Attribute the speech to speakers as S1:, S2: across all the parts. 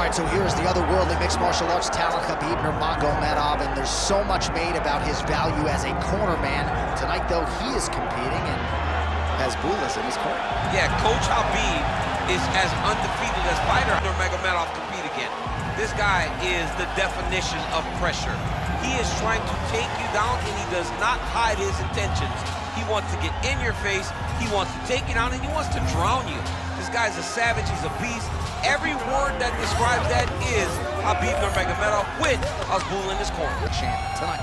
S1: right, so here's the otherworldly mixed martial arts talent, Khabib Nurmagomedov, and there's so much made about his value as a corner man. Tonight, though, he is competing and has Bulas in his corner.
S2: Yeah, Coach Habib is as undefeated as fighter Nurmagomedov compete again. This guy is the definition of pressure. He is trying to take you down, and he does not hide his intentions. He wants to get in your face, he wants to take you down, and he wants to drown you. This guy's a savage, he's a beast. Every word that describes that is Khabib Nurmagomedov with Azbul in his corner.
S1: Champ tonight.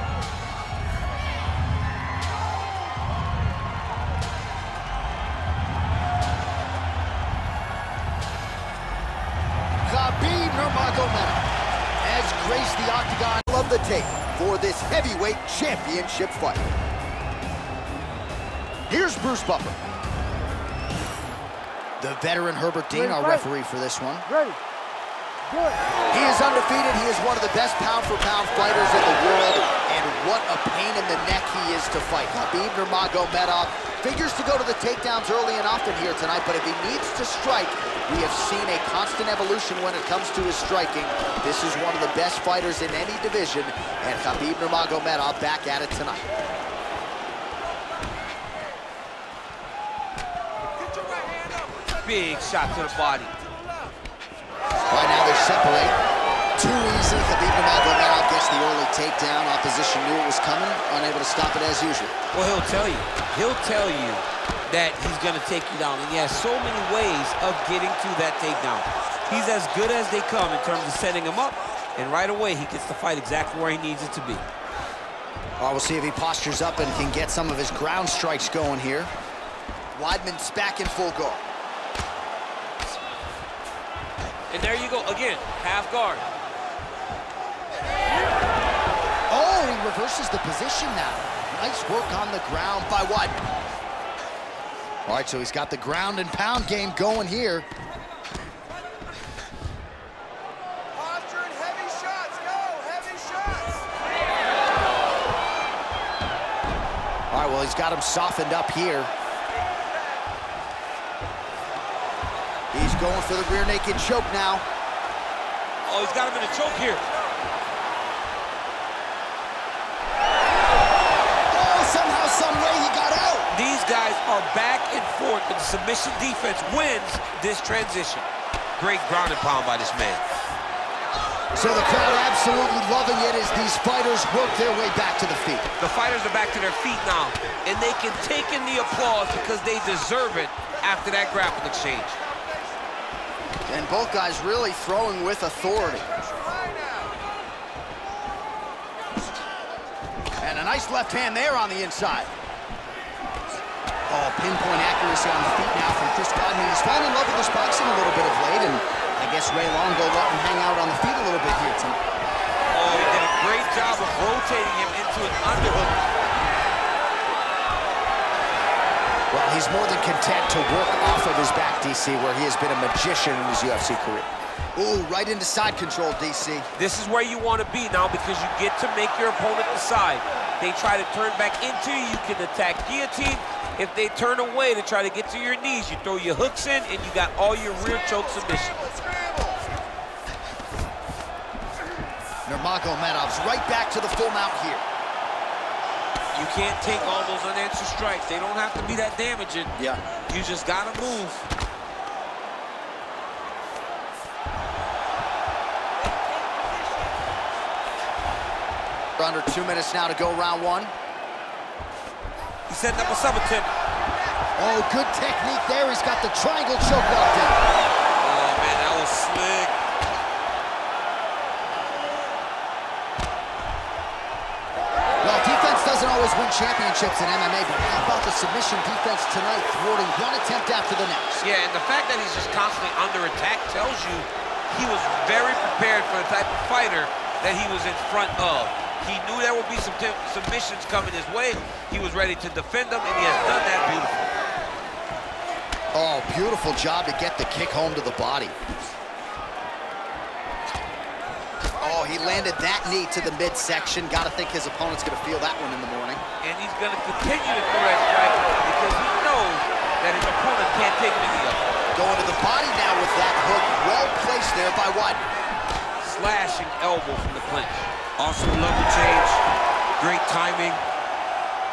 S1: Khabib Nurmagomedov has graced the octagon of the tape for this heavyweight championship fight. Here's Bruce Buffer. The veteran Herbert Dean, our referee for this one.
S3: Ready. Good.
S1: He is undefeated. He is one of the best pound-for-pound fighters in the world, and what a pain in the neck he is to fight. Khabib Nurmagomedov figures to go to the takedowns early and often here tonight, but if he needs to strike, we have seen a constant evolution when it comes to his striking. This is one of the best fighters in any division, and Khabib Nurmagomedov back at it tonight.
S2: Big shot to the body.
S1: Right now they separate. Too easy. Khabib Nurmagomedov gets the early takedown. Opposition knew it was coming, unable to stop it as usual.
S2: Well, he'll tell you that he's gonna take you down, and he has so many ways of getting to that takedown. He's as good as they come in terms of setting him up, and right away he gets the fight exactly where he needs it to be.
S1: All right, we'll see if he postures up and can get some of his ground strikes going here. Weidman's back in full guard.
S2: And there you go, again, half guard.
S1: Oh, he reverses the position now. Nice work on the ground by Weidman. All right, so he's got the ground and pound game going here.
S3: Posture and heavy shots, go, heavy shots.
S1: All right, well, he's got him softened up here. He's going for the rear naked choke now.
S2: Oh, he's got him in a choke here.
S1: Oh, somehow, some way he got out.
S2: These guys are back and forth, and submission defense wins this transition. Great ground and pound by this man.
S1: So the crowd absolutely loving it as these fighters work their way back to the feet.
S2: The fighters are back to their feet now, and they can take in the applause because they deserve it after that grappling exchange.
S1: And both guys really throwing with authority. And a nice left hand there on the inside. Oh, pinpoint accuracy on the feet now from Chris Weidman. He's fallen in love with his boxing a little bit of late, and I guess Ray Longo let him hang out on the feet a little bit here tonight.
S2: Oh, he did a great job of rotating him into an underhook.
S1: Well, he's more than content to work off of his back, DC, where he has been a magician in his UFC career. Ooh, right into side control, DC.
S2: This is where you want to be now because you get to make your opponent decide. They try to turn back into you, you can attack guillotine. If they turn away to try to get to your knees, you throw your hooks in and you got all your rear choke submissions.
S1: Nurmagomedov's right back to the full mount here.
S2: You can't take all those unanswered strikes. They don't have to be that damaging.
S1: Yeah.
S2: You just gotta move.
S1: Under 2 minutes now to go, round one.
S2: He set up a sub attempt.
S1: Oh, good technique there. He's got the triangle choke locked in.
S2: Oh, man, that was slick.
S1: Well, defense doesn't always win championships in MMA, but how about the submission defense tonight, thwarting one attempt after the next?
S2: Yeah, and the fact that he's just constantly under attack tells you he was very prepared for the type of fighter that he was in front of. He knew there would be some submissions coming his way. He was ready to defend them, and he has done that beautifully.
S1: Oh, beautiful job to get the kick home to the body. Oh, he landed that knee to the midsection. Got to think his opponent's going to feel that one in the morning.
S2: And he's going to continue to throw that strike because he knows that his opponent can't take many of them.
S1: Going to the body now with that hook. Well placed there by Weidman.
S2: slashing elbow from the clinch. Awesome level change, great timing.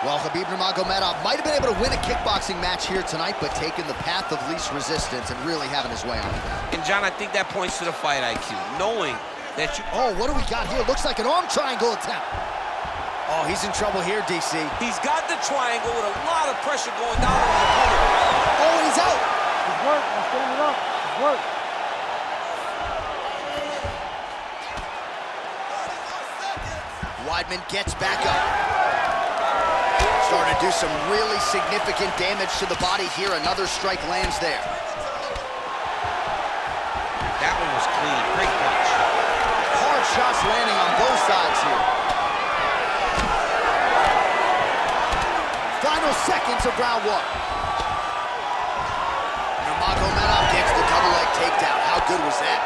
S1: Well, Khabib Nurmagomedov might have been able to win a kickboxing match here tonight, but taking the path of least resistance and really having his way on it.
S2: And John, I think that points to the fight IQ, knowing that you...
S1: Oh, what do we got here? Looks like an arm triangle attempt. Oh, he's in trouble here, DC.
S2: He's got the triangle with a lot of pressure going down on his opponent.
S1: Oh, he's out.
S4: Good work. I'm standing up. Good work.
S1: Weidman gets back up. Starting to do some really significant damage to the body here. Another strike lands there.
S2: That one was clean. Great punch.
S1: Hard shots landing on both sides here. Final seconds of round one. Nurmagomedov gets the double leg takedown. How good was that?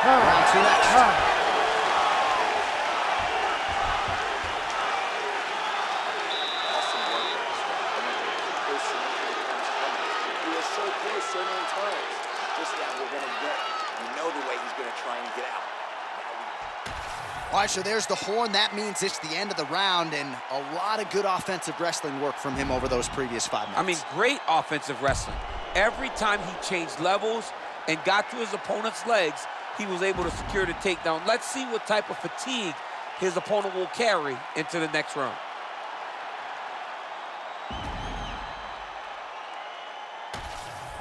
S1: Round two next.
S3: So many times. This round we're gonna get. You know the way he's gonna try and get out.
S1: All right, so there's the horn. That means it's the end of the round, and a lot of good offensive wrestling work from him over those previous 5 minutes.
S2: I mean, great offensive wrestling. Every time he changed levels and got to his opponent's legs, he was able to secure the takedown. Let's see what type of fatigue his opponent will carry into the next round.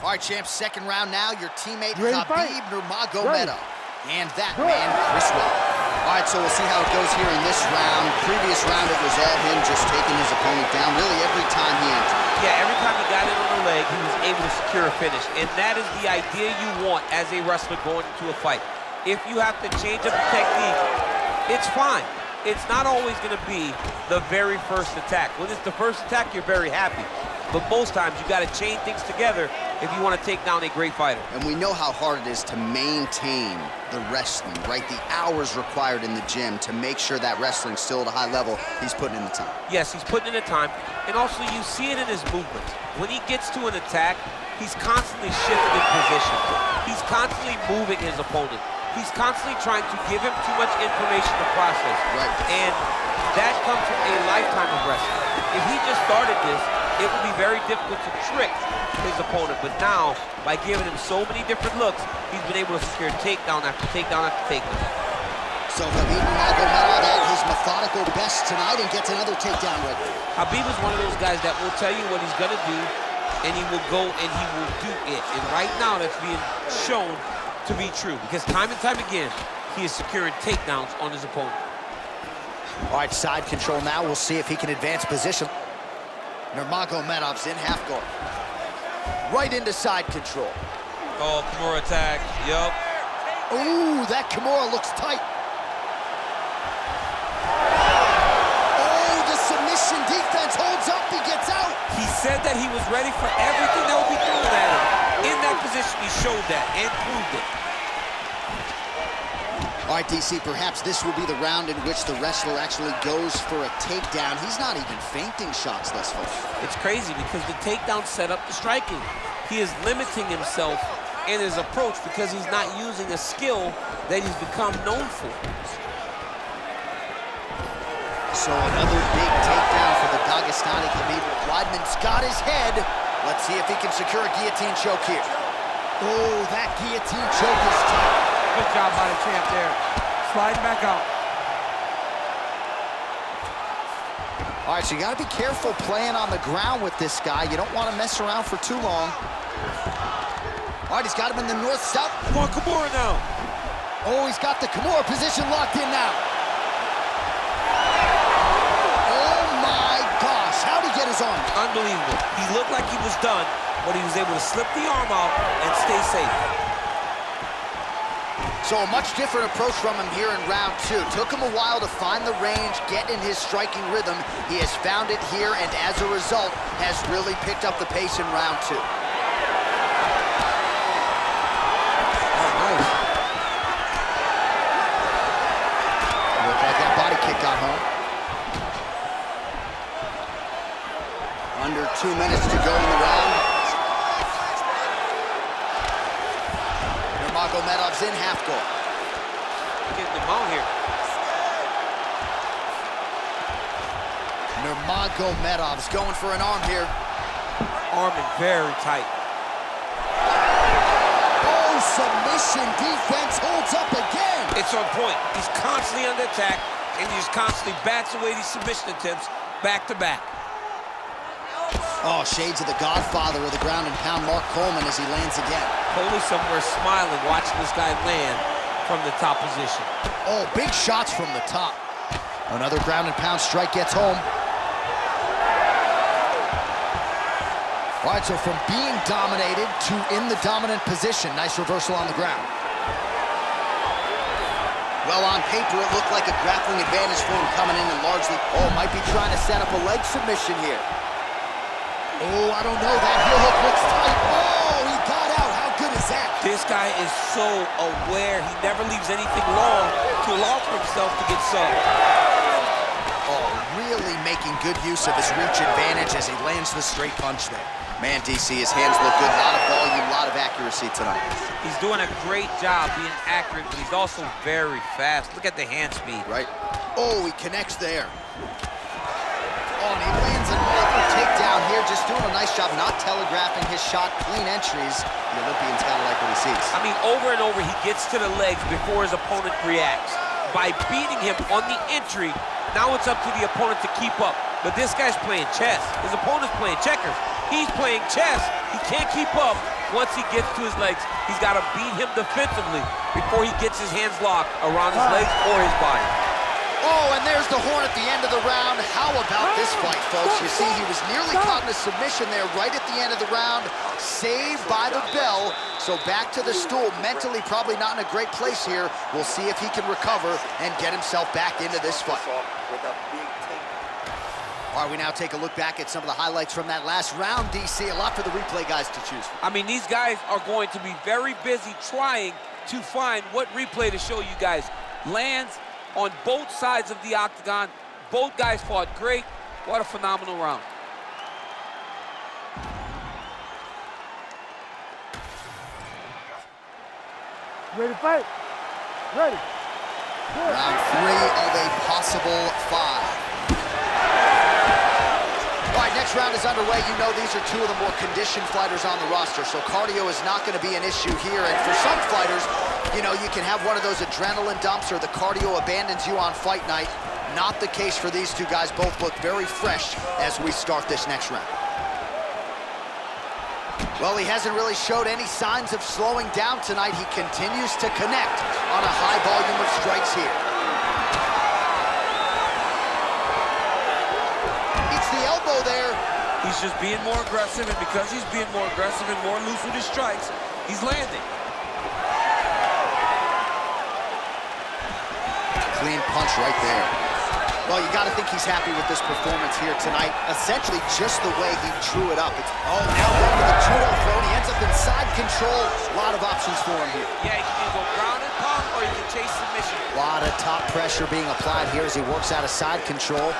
S1: All right, champs, second round now. Your teammate, Khabib Nurmagomedov. And that man, Chris Well. All right, so we'll see how it goes here in this round. Previous round, it was all him just taking his opponent down really every time he entered.
S2: Yeah, every time he got in on the leg, he was able to secure a finish. And that is the idea you want as a wrestler going into a fight. If you have to change up the technique, it's fine. It's not always going to be the very first attack. When it's the first attack, you're very happy. But most times, you got to chain things together if you want to take down a great fighter.
S1: And we know how hard it is to maintain the wrestling, right? The hours required in the gym to make sure that wrestling's still at a high level. He's putting in the time.
S2: Yes, he's putting in the time. And also, you see it in his movement. When he gets to an attack, he's constantly shifting positions. He's constantly moving his opponent. He's constantly trying to give him too much information to process.
S1: Right.
S2: And that comes from a lifetime of wrestling. If he just started this, it would be very difficult to trick his opponent. But now, by giving him so many different looks, he's been able to secure takedown after takedown after takedown.
S1: So Khabib Nurmagomedov at his methodical best tonight and gets another takedown record.
S2: Khabib is one of those guys that will tell you what he's going to do, and he will go and he will do it. And right now, that's being shown to be true, because time and time again, he is securing takedowns on his opponent.
S1: All right, side control now. We'll see if he can advance position. Nurmagomedov's in half guard. Right into side control.
S2: Oh, Kimura attack. Yup.
S1: Ooh, that Kimura looks tight. Oh, the submission defense holds up. He gets out.
S2: He said that he was ready for everything that will be thrown at him. In that position, he showed that and proved it.
S1: All right, DC, perhaps this will be the round in which the wrestler actually goes for a takedown. He's not even feinting shots thus far.
S2: It's crazy because the takedown set up the striking. He is limiting himself in his approach because he's not using a skill that he's become known for.
S1: So another big takedown for the Dagestani Khabib. Weidman's got his head. Let's see if he can secure a guillotine choke here. Oh, that guillotine choke is tight.
S4: Good job by the champ there. Sliding back out.
S1: All right, so you got to be careful playing on the ground with this guy. You don't want to mess around for too long. All right, he's got him in the north-south.
S2: Come on, Kimura now.
S1: Oh, he's got the Kimura position locked in now. Oh, my gosh. How'd he get his arm?
S2: Unbelievable. He looked like he was done, but he was able to slip the arm out and stay safe.
S1: So a much different approach from him here in round two. Took him a while to find the range, get in his striking rhythm. He has found it here, and as a result, has really picked up the pace in round two. Oh, nice. Looked like that body kick got home. Under 2 minutes to go in the round. Nurmagomedov's in half guard.
S2: getting them out here.
S1: Nurmagomedov's going for an arm here.
S2: Arming very tight.
S1: Oh, submission defense holds up again.
S2: It's on point. He's constantly under attack, and he just constantly bats away these submission attempts back to back.
S1: Oh, shades of the godfather of the ground and pound, Mark Coleman, as he lands again.
S2: Coley somewhere smiling, watching this guy land from the top position.
S1: Oh, big shots from the top. Another ground and pound strike gets home. All right, so from being dominated to in the dominant position. Nice reversal on the ground. Well, on paper, it looked like a grappling advantage for him coming in and largely... Oh, might be trying to set up a leg submission here. Oh, I don't know. That heel hook looks tight. Oh, he got out. How good is that?
S2: This guy is so aware. He never leaves anything long to allow for himself to get subbed.
S1: Oh, really making good use of his reach advantage as he lands the straight punch there. Man, DC, his hands look good. A lot of volume, a lot of accuracy tonight.
S2: He's doing a great job being accurate, but he's also very fast. Look at the hand speed.
S1: Right. Oh, he connects there. Oh, and he lands another takedown here, just doing a nice job not telegraphing his shot. Clean entries. The Olympian's gotta like what he sees.
S2: I mean, over and over, he gets to the legs before his opponent reacts. By beating him on the entry, now it's up to the opponent to keep up. But this guy's playing chess. His opponent's playing checkers. He's playing chess. He can't keep up once he gets to his legs. He's got to beat him defensively before he gets his hands locked around his legs or his body.
S1: Oh, and there's the horn at the end of the round. How about this fight, folks? You see, he was nearly caught in a submission there right at the end of the round. Saved by the bell. So back to the stool. Mentally, probably not in a great place here. We'll see if he can recover and get himself back into this fight. All right, we now take a look back at some of the highlights from that last round, DC. A lot for the replay guys to choose from.
S2: I mean, these guys are going to be very busy trying to find what replay to show you guys. Lands on both sides of the octagon. Both guys fought great. What a phenomenal round.
S4: Ready to fight? Ready. Good.
S1: Round 3 of a possible 5. All right, next round is underway. You know these are two of the more conditioned fighters on the roster, so cardio is not going to be an issue here. And for some fighters, you know, you can have one of those adrenaline dumps or the cardio abandons you on fight night. Not the case for these two guys. Both look very fresh as we start this next round. Well, he hasn't really showed any signs of slowing down tonight. He continues to connect on a high volume of strikes here. It's the elbow there.
S2: He's just being more aggressive, and because he's being more aggressive and more loose with his strikes, he's landing.
S1: Clean punch right there. Well, you got to think he's happy with this performance here tonight. Essentially just the way he drew it up. Oh, now going to the judo throw. He ends up in side control. A lot of options for him here.
S2: Yeah, he can go ground and pound, or he can chase submission.
S1: A lot of top pressure being applied here as he works out of side control.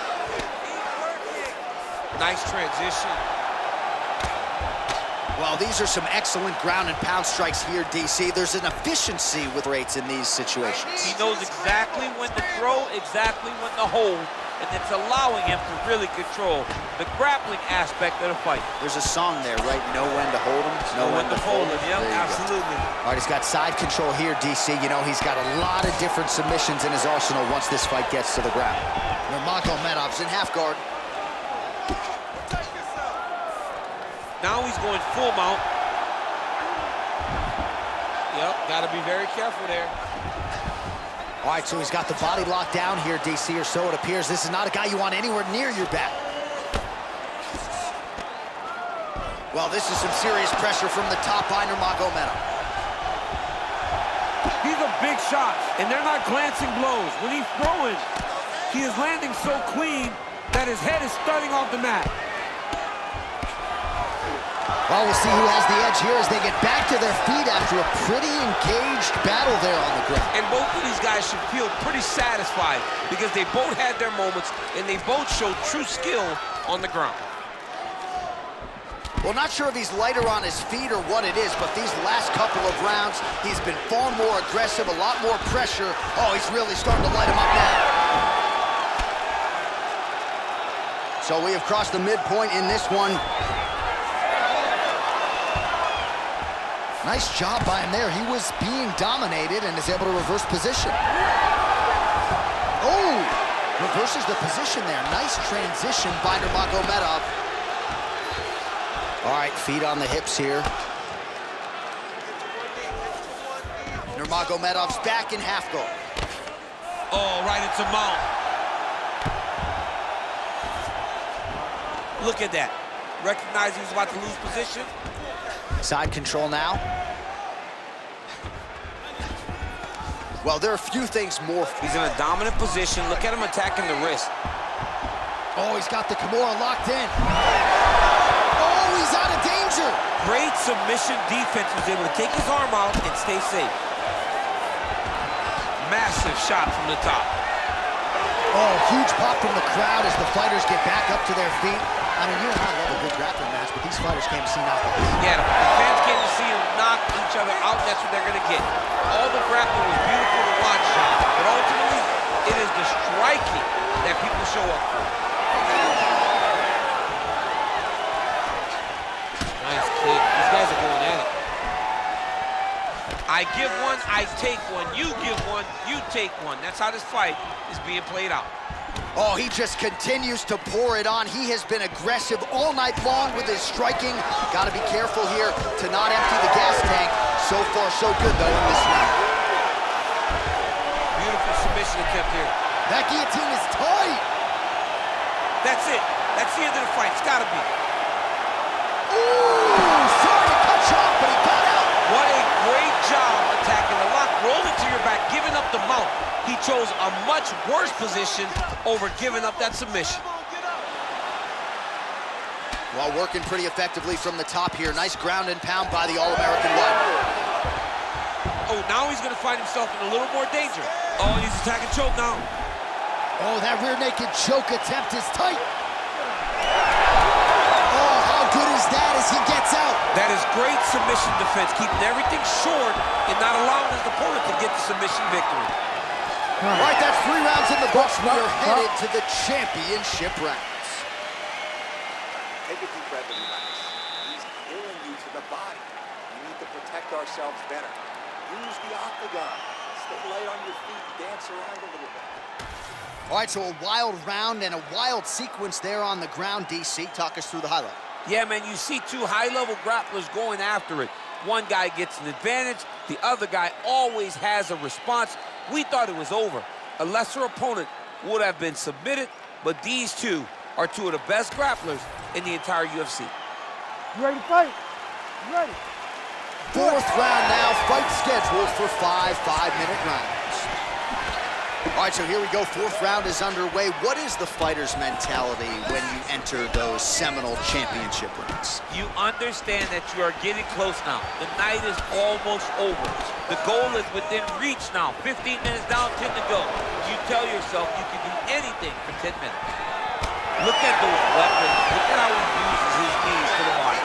S2: Nice transition.
S1: Well, these are some excellent ground and pound strikes here, DC. There's an efficiency with rates in these situations.
S2: He knows exactly when to throw, exactly when to hold, and it's allowing him to really control the grappling aspect of the fight.
S1: There's a song there, right? Know when to hold him,
S2: know when to fold him. Yep, absolutely.
S1: All right, he's got side control here, DC. You know, he's got a lot of different submissions in his arsenal once this fight gets to the ground. Nurmagomedov's in half guard.
S2: Now he's going full mount. Yep, got to be very careful there.
S1: All right, so he's got the body locked down here, DC, or so it appears. This is not a guy you want anywhere near your back. Well, this is some serious pressure from the top by Nurmagomedov.
S4: These are big shots, and they're not glancing blows. When he's throwing, he is landing so clean that his head is starting off the mat.
S1: Well, we'll see who has the edge here as they get back to their feet after a pretty engaged battle there on the ground.
S2: And both of these guys should feel pretty satisfied because they both had their moments and they both showed true skill on the ground.
S1: Well, not sure if he's lighter on his feet or what it is, but these last couple of rounds, he's been far more aggressive, a lot more pressure. Oh, he's really starting to light him up now. So we have crossed the midpoint in this one. Nice job by him there. He was being dominated and is able to reverse position. Oh, reverses the position there. Nice transition by Nurmagomedov. All right, feet on the hips here. Nurmagomedov's back in half guard.
S2: Oh, right into mount. Look at that. Recognize he was about to lose position.
S1: Side control now. Well, there are a few things more.
S2: He's in a dominant position. Look at him attacking the wrist.
S1: Oh, he's got the Kimura locked in. Oh, he's out of danger.
S2: Great submission defense. He was able to take his arm out and stay safe. Massive shot from the top.
S1: Oh, huge pop from the crowd as the fighters get back up to their feet. I mean, you and I love a good grappling match, but these fighters came to see nothing.
S2: Yeah, the fans came to see them knock each other out. That's what they're going to get. All the grappling was beautiful to watch, but ultimately, it is the striking that people show up for. Nice kick. These guys are going at it. I give one, I take one. You give one, you take one. That's how this fight is being played out.
S1: Oh, he just continues to pour it on. He has been aggressive all night long with his striking. Got to be careful here to not empty the gas tank. So far, so good, though, in this round.
S2: Beautiful submission attempt here.
S1: That guillotine is tight.
S2: That's it. That's the end of the fight. It's got to be.
S1: Ooh, sorry to cut you off, but he got out.
S2: What a great job attacking the lock, rolling to your back, giving up the mount. He chose a much worse position over giving up that submission.
S1: While working pretty effectively from the top here. Nice ground and pound by the All-American Weidman.
S2: Oh, now he's going to find himself in a little more danger. Oh, he's attacking choke now.
S1: Oh, that rear naked choke attempt is tight. Oh, how good is that as he gets out?
S2: That is great submission defense, keeping everything short and not allowing his opponent to get the submission victory.
S1: All right, that's 3 rounds in the books. We are headed to the championship rounds.
S3: Take a deep breath and relax. He's killing you to the body. We need to protect ourselves better. Use the octagon. Stay light on your feet. Dance around a little bit.
S1: All right, so a wild round and a wild sequence there on the ground. DC, talk us through the highlight.
S2: Yeah, man, you see 2 high-level grapplers going after it. One guy gets an advantage. The other guy always has a response. We thought it was over. A lesser opponent would have been submitted, but these 2 are 2 of the best grapplers in the entire UFC.
S5: You ready to fight? You ready?
S1: 4th round now, fight scheduled for 5 5-minute rounds. All right, so here we go. 4th round is underway. What is the fighter's mentality when you enter those seminal championship rounds?
S2: You understand that you are getting close now. The night is almost over. The goal is within reach now. 15 minutes down, 10 to go. You tell yourself you can do anything for 10 minutes. Look at those weapons. Look at how he uses his knees for the body.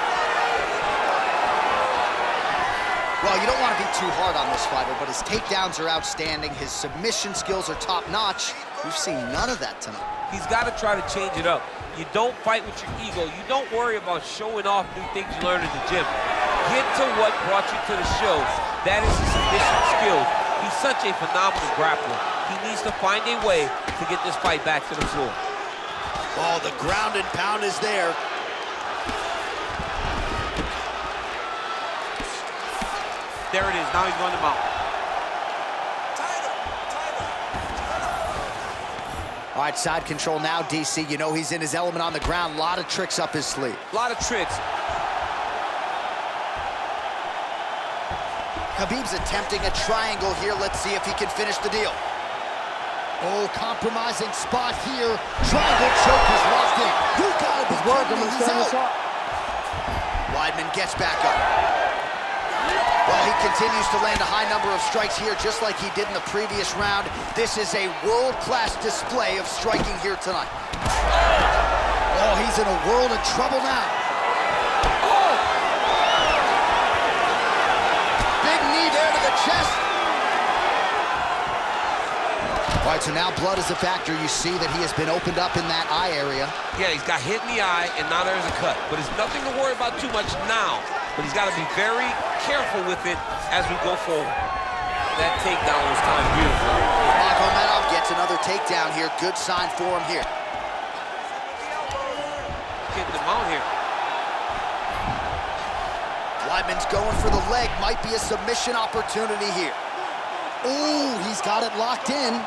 S1: Well, you don't want to be too hard on this fighter, but his takedowns are outstanding. His submission skills are top-notch. We've seen none of that tonight.
S2: He's got to try to change it up. You don't fight with your ego. You don't worry about showing off new things you learned in the gym. Get to what brought you to the show. That is his submission skills. He's such a phenomenal grappler. He needs to find a way to get this fight back to the floor.
S1: Oh, the ground and pound is there.
S2: There it is. Now he's going to mount.
S1: All right, side control now, DC. You know he's in his element on the ground. A lot of tricks up his sleeve.
S2: A lot of tricks.
S1: Khabib's attempting a triangle here. Let's see if he can finish the deal. Oh, compromising spot here. Triangle choke is locked in. You gotta be kidding me, he's out. Weidman gets back up. Well, he continues to land a high number of strikes here, just like he did in the previous round. This is a world-class display of striking here tonight. Oh, he's in a world of trouble now. All right, so now blood is a factor. You see that he has been opened up in that eye area.
S2: Yeah, he's got hit in the eye, and now there's a cut. But it's nothing to worry about too much now. But he's got to be very careful with it as we go forward. That takedown was kind of beautiful.
S1: Nurmagomedov gets another takedown here. Good sign for him here.
S2: Getting him out here.
S1: Weidman's going for the leg. Might be a submission opportunity here. Ooh, he's got it locked in.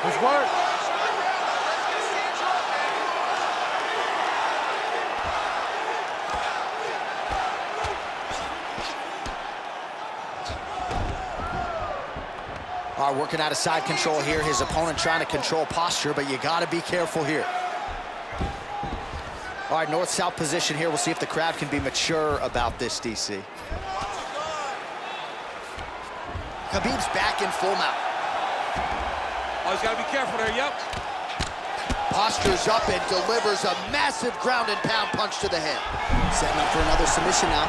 S5: Good work.
S1: All right, working out of side control here. His opponent trying to control posture, but you got to be careful here. All right, north-south position here. We'll see if the crowd can be mature about this, DC. Khabib's back in full mount.
S2: Oh, he's got to be careful there, yep.
S1: Postures up and delivers a massive ground and pound punch to the head. Setting up for another submission now.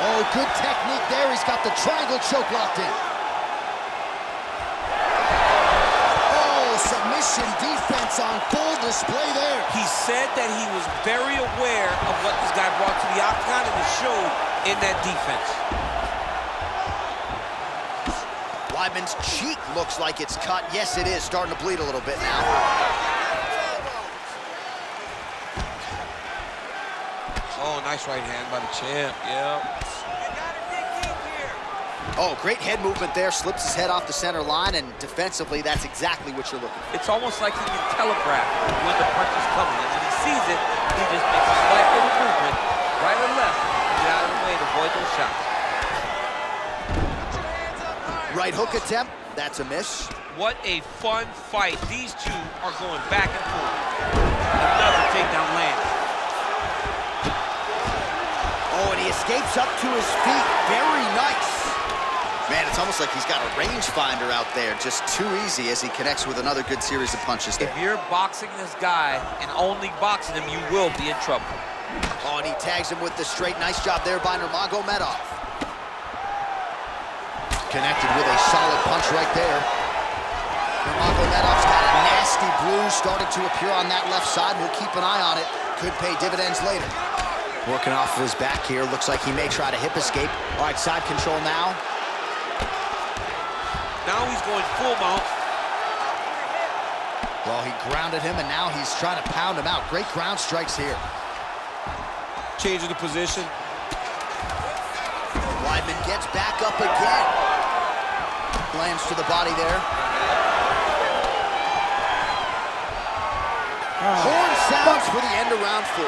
S1: Oh, good technique there. He's got the triangle choke locked in. Oh, submission defense on full display there.
S2: He said that he was very aware of what this guy brought to the octagon, and it showed in that defense.
S1: Weidman's cheek looks like it's cut. Yes, it is. Starting to bleed a little bit now.
S2: Oh, nice right hand by the champ, yeah.
S1: Oh, great head movement there. Slips his head off the center line, and defensively, that's exactly what you're looking for.
S2: It's almost like he can telegraph when the punch is coming. And when he sees it, he just makes a slight little movement, right or left, get out of the way to avoid those shots.
S1: Right hook attempt, that's a miss.
S2: What a fun fight. These two are going back and forth. Another takedown lands.
S1: Oh, and he escapes up to his feet. Very nice. Man, it's almost like he's got a rangefinder out there. Just too easy as he connects with another good series of punches there.
S2: If you're boxing this guy and only boxing him, you will be in trouble.
S1: Oh, and he tags him with the straight. Nice job there by Nurmagomedov. Connected with a solid punch right there. Nurmagomedov's got a nasty bruise starting to appear on that left side. We'll keep an eye on it. Could pay dividends later. Working off of his back here. Looks like he may try to hip escape. All right, side control now.
S2: Now he's going full mount.
S1: Well, he grounded him, and now he's trying to pound him out. Great ground strikes here.
S2: Changing the position.
S1: Weidman gets back up again. Lands to the body there. Horn sounds for the end of round 4.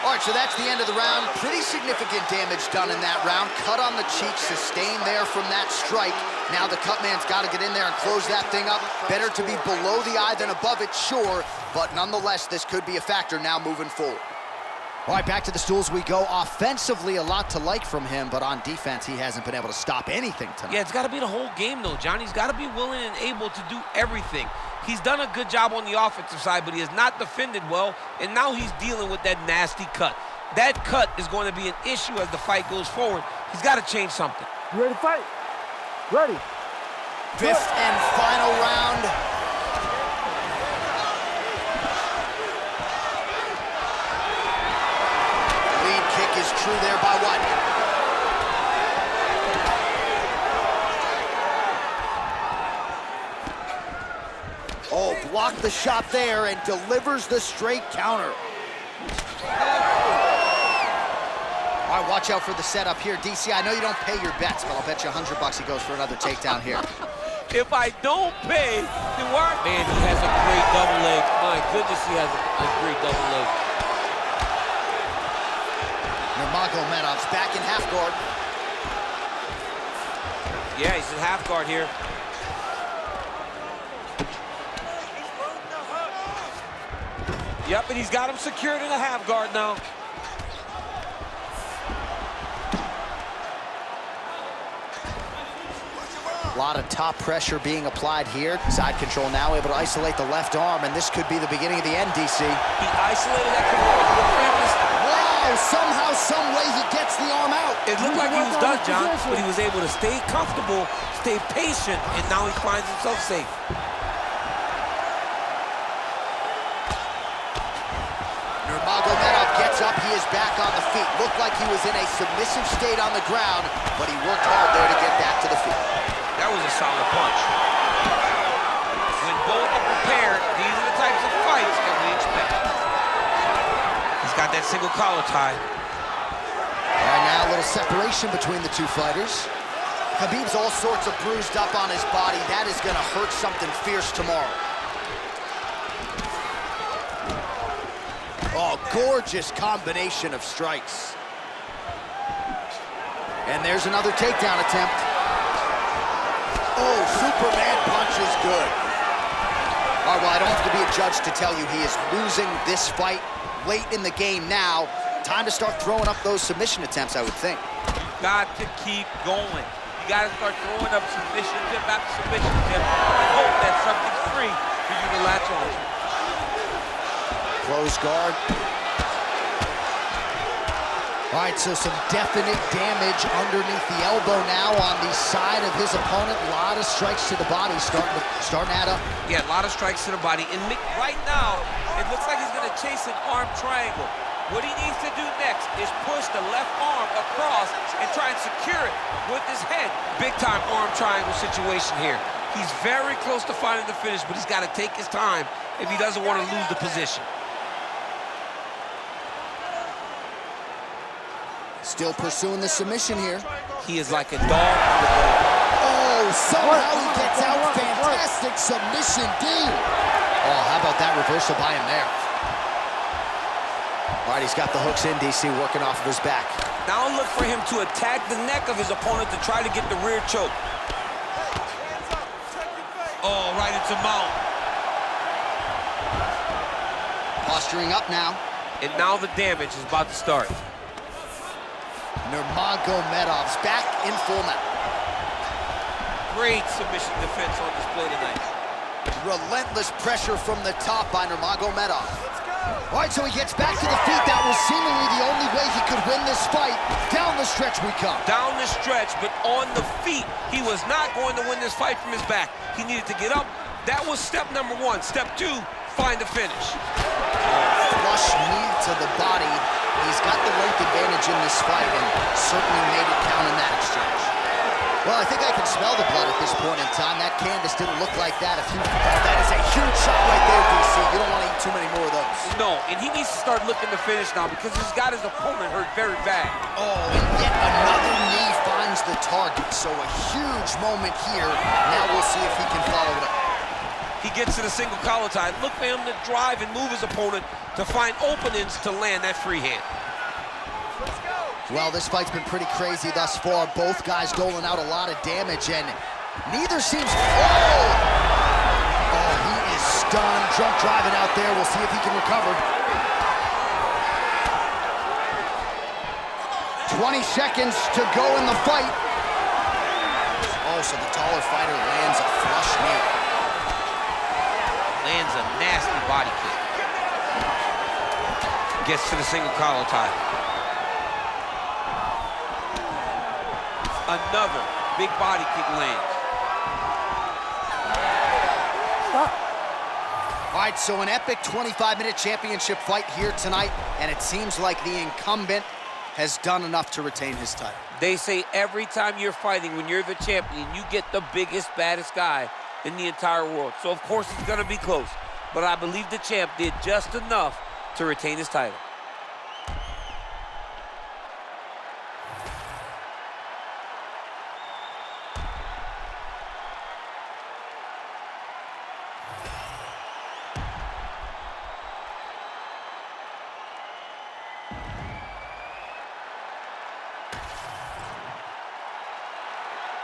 S1: All right, so that's the end of the round. Pretty significant damage done in that round. Cut on the cheek, sustained there from that strike. Now the cut man's got to get in there and close that thing up. Better to be below the eye than above it, sure. But nonetheless, this could be a factor now moving forward. All right, back to the stools we go. Offensively, a lot to like from him, but on defense, he hasn't been able to stop anything tonight.
S2: Yeah, it's got to be the whole game, though, John. He's got to be willing and able to do everything. He's done a good job on the offensive side, but he has not defended well, and now he's dealing with that nasty cut. That cut is going to be an issue as the fight goes forward. He's got to change something.
S5: You ready to fight? Ready.
S1: Fifth and final round. Lead kick is true there by Weidman. Oh, blocked the shot there and delivers the straight counter. All right, watch out for the setup here. DC, I know you don't pay your bets, but I'll bet you $100 he goes for another takedown here.
S2: If I don't pay, then why? Man, he has a great double leg. My goodness, he has a great double leg.
S1: Nurmagomedov's back in half guard.
S2: Yeah, he's in half guard here. Yep, and he's got him secured in a half guard now.
S1: A lot of top pressure being applied here. Side control now, able to isolate the left arm, and this could be the beginning of the end, DC.
S2: He isolated that corner.
S1: Wow, somehow, some way he gets the arm out.
S2: It looked like he was done, John, but he was able to stay comfortable, stay patient, and now he finds himself safe.
S1: Nurmagomedov gets up, he is back on the feet. Looked like he was in a submissive state on the ground, but he worked hard there to get back to the feet.
S2: That was a solid punch. When both are prepared, these are the types of fights that we expect. He's got that single collar tie.
S1: And now a little separation between the two fighters. Khabib's all sorts of bruised up on his body. That is gonna hurt something fierce tomorrow. Oh, gorgeous combination of strikes. And there's another takedown attempt. Oh, Superman punch is good. All right, well, I don't have to be a judge to tell you he is losing this fight late in the game now. Time to start throwing up those submission attempts, I would think.
S2: You've got to keep going. You got to start throwing up submission attempt after submission attempt and hope that something's free for you to latch on to.
S1: Close guard. All right, so some definite damage underneath the elbow now on the side of his opponent. A lot of strikes to the body starting to add up.
S2: Yeah, a lot of strikes to the body. And right now, it looks like he's going to chase an arm triangle. What he needs to do next is push the left arm across and try and secure it with his head. Big-time arm triangle situation here. He's very close to finding the finish, but he's got to take his time if he doesn't want to lose the position.
S1: Still pursuing the submission here.
S2: He is like a dog on the bone.
S1: Oh, somehow he gets out. Fantastic submission, D. Oh, how about that reversal by him there? All right, he's got the hooks in, DC, working off of his back.
S2: Now look for him to attack the neck of his opponent to try to get the rear choke. Oh, right into mount.
S1: Posturing up now.
S2: And now the damage is about to start.
S1: Nurmagomedov's back in full mount.
S2: Great submission defense on display tonight.
S1: Relentless pressure from the top by Nurmagomedov. All right, so he gets back to the feet. That was seemingly the only way he could win this fight. Down the stretch we come.
S2: Down the stretch, but on the feet. He was not going to win this fight from his back. He needed to get up. That was step number one. Step two, find the finish.
S1: Flush knee to the body. He's got the length advantage in this fight and certainly made it count in that exchange. Well, I think I can smell the blood at this point in time. That canvas didn't look like that. That is a huge shot right there, DC. You don't want to eat too many more of those.
S2: No, and he needs to start looking to finish now because he's got his opponent hurt very bad.
S1: Oh, and yet another knee finds the target. So a huge moment here. Now we'll see if he can follow it up.
S2: He gets to the single collar tie. Look for him to drive and move his opponent to find openings to land that free hand.
S1: Well, this fight's been pretty crazy thus far. Both guys doling out a lot of damage, and neither seems... Oh, he is stunned. Drunk driving out there. We'll see if he can recover. 20 seconds to go in the fight. Oh, so the taller fighter lands a flush knee.
S2: Lands a nasty body kick. Gets to the single collar tie. Another big body kick lands.
S1: Stop. All right, so an epic 25-minute championship fight here tonight, and it seems like the incumbent has done enough to retain his title.
S2: They say every time you're fighting, when you're the champion, you get the biggest, baddest guy in the entire world. So, of course, it's going to be close. But I believe the champ did just enough to retain his title.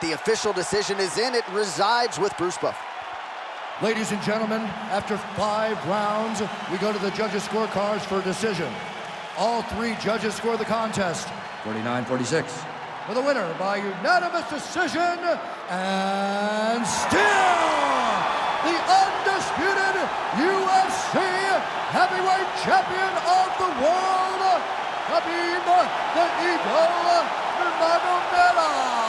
S1: The official decision is in. It resides with Bruce Buffer.
S6: Ladies and gentlemen, after 5 rounds, we go to the judges' scorecards for a decision. All 3 judges score the contest 49-46, for the winner by unanimous decision, and still the undisputed UFC heavyweight champion of the world, Khabib the Eagle Nurmagomedov.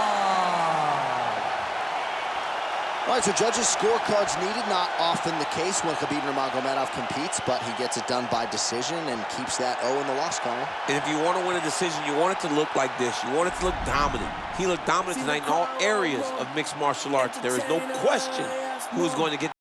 S1: All right, so judges' scorecards needed. Not often the case when Khabib Nurmagomedov competes, but he gets it done by decision and keeps that O in the loss column.
S2: And if you want to win a decision, you want it to look like this. You want it to look dominant. He looked dominant tonight in all areas of mixed martial arts. There is no question who's going to get